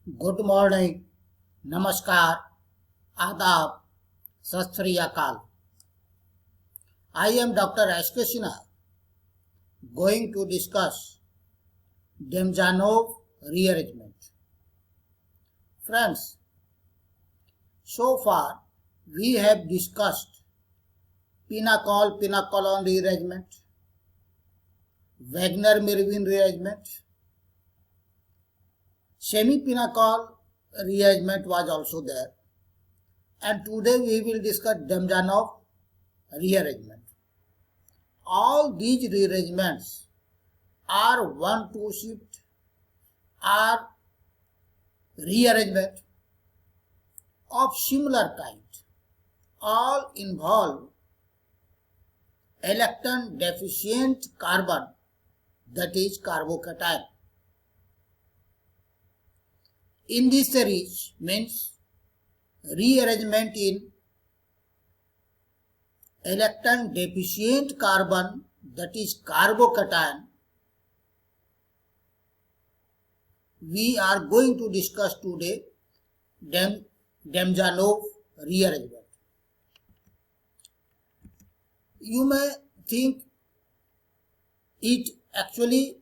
Good morning, नमस्कार, आदाब, सत श्री अकाल. I am Dr. S.K. Sinha going to discuss Demjanov rearrangement. Friends, so far we have discussed Pinnacle-Pinnacolon rearrangement, Wagner-Mervin rearrangement. Semi-Pinnacle rearrangement was also there, and today we will discuss Demjanov rearrangement. All these rearrangements are 1-2 shift, are rearrangement of similar kind. All involve electron deficient carbon, that is carbocation. In this series means rearrangement in electron deficient carbon, that is carbocation. We are going to discuss today Demjanov rearrangement. You may think it actually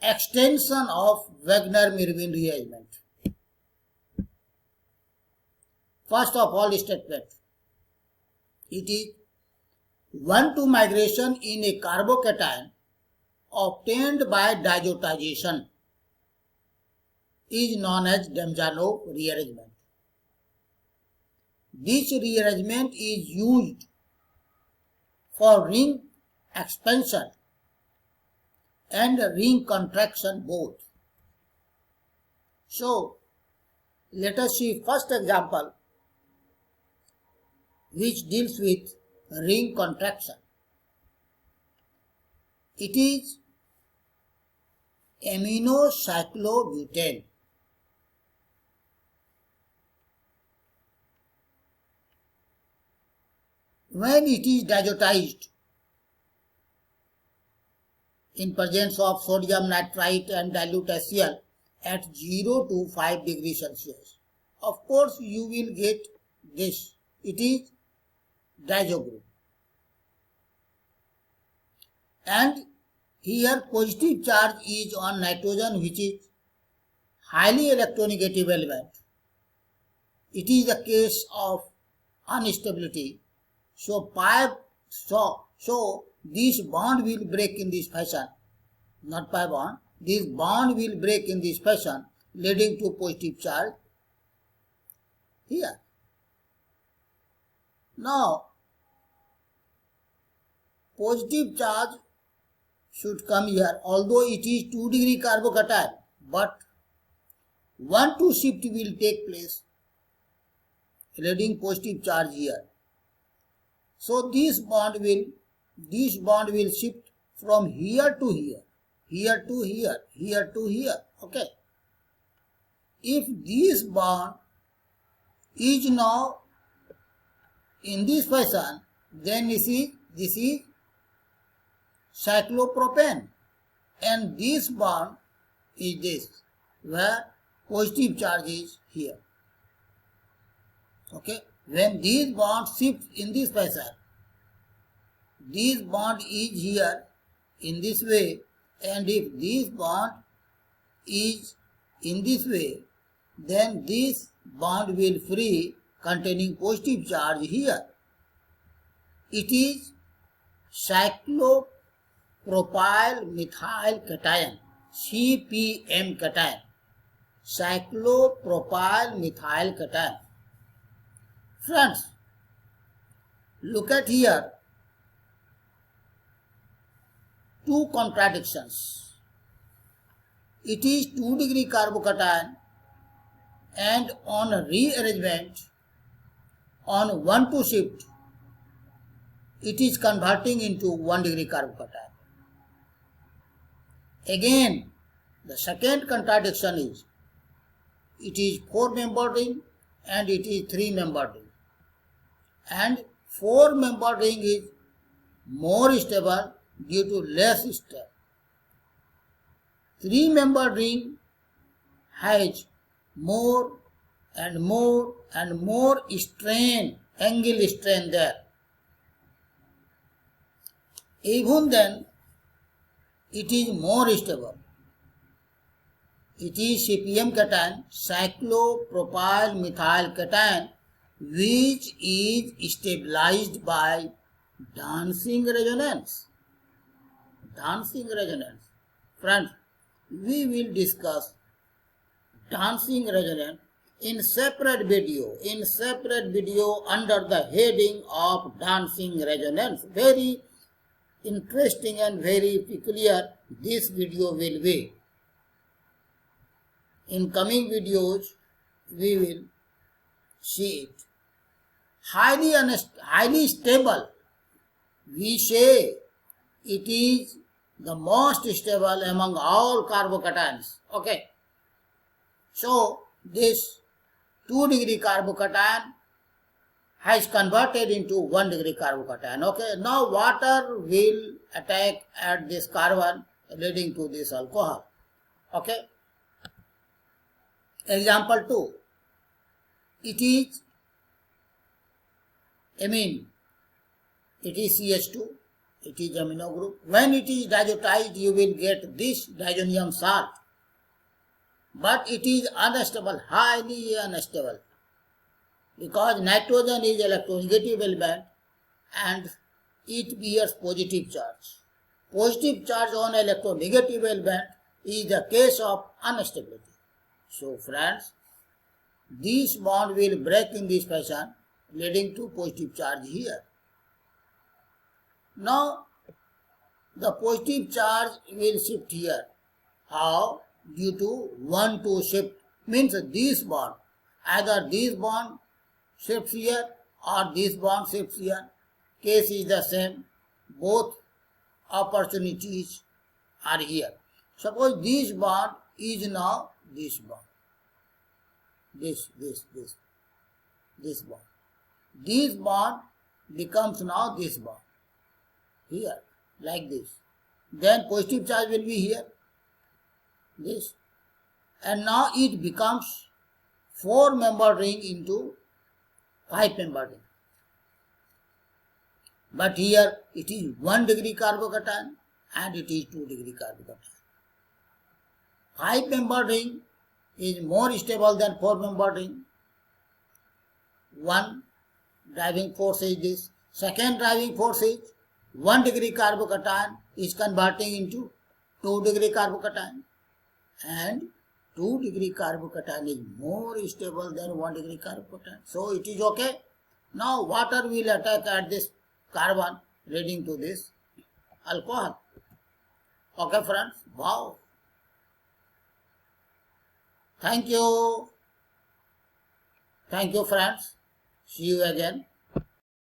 extension of Wagner-Mervin rearrangement. First of all statement, it is 1-2 migration in a carbocation obtained by diazotization is known as Demjanov rearrangement. This rearrangement is used for ring expansion and ring contraction both. So, let us see first example which deals with ring contraction. It is aminocyclobutane. When it is diazotized in presence of sodium nitrite and dilute HCl at 0 to 5 degrees Celsius, of course you will get this. It is diazo group, and here positive charge is on nitrogen, which is highly electronegative element. It is a case of instability, so this bond will break in this fashion, not pi bond, this bond will break in this fashion, leading to positive charge here. Now, positive charge should come here, although it is 2 degree carbocation, but 1-2 shift will take place, leading positive charge here. So this bond will shift from here to here, here to here, here to here. Okay. If this bond is now in this fashion, then this is cyclopropane, and this bond is this, where positive charge is here. Okay, when these bonds shift in this fashion, this bond is here in this way, and if this bond is in this way, then this bond will free containing positive charge here. It is cyclopropyl methyl cation, CPM cation, cyclopropyl methyl cation. Friends, look at here, two contradictions. It is 2 degree carbocation, and on rearrangement on 1-2 shift, it is converting into 1 degree carbocation. Again, the second contradiction is, it is 4-membered ring and it is 3-membered ring, and 4-membered ring is more stable due to less stress. 3-membered ring has more and more and more strain, angle strain there. Even then, it is more stable. It is CPM cation, cyclopropyl methyl cation, which is stabilized by dancing resonance. Dancing resonance. Friends, we will discuss dancing resonance in separate video under the heading of dancing resonance. Very interesting and very peculiar this video will be. In coming videos, we will see it. Highly stable. We say it is the most stable among all carbocations. Okay. So, this 2 degree carbocation has converted into 1 degree carbocation. Okay. Now, water will attack at this carbon leading to this alcohol. Okay. Example 2. It is amine. It is CH2. It is amino group. When it is diazotized, you will get this diazonium salt. But it is unstable, highly unstable. Because nitrogen is electronegative element and it bears positive charge. Positive charge on electronegative element is the case of instability. So friends, this bond will break in this fashion, leading to positive charge here. Now, the positive charge will shift here. How? Due to 1-2 shift. Means this bond, either this bond shifts here or this bond shifts here. Case is the same. Both opportunities are here. Suppose this bond is now this bond. This bond. This bond becomes now this bond. Here, like this. Then positive charge will be here. This. And now it becomes 4-membered ring into 5-membered ring. But here it is 1 degree carbocation and it is 2 degree carbocation. 5-membered ring is more stable than 4-membered ring. One driving force is this. Second driving force is 1 degree carbocation is converting into 2 degree carbocation. And 2 degree carbocation is more stable than 1 degree carbocation. So it is okay. Now water will attack at this carbon leading to this alcohol. Okay friends. Wow. Thank you. Thank you friends. See you again.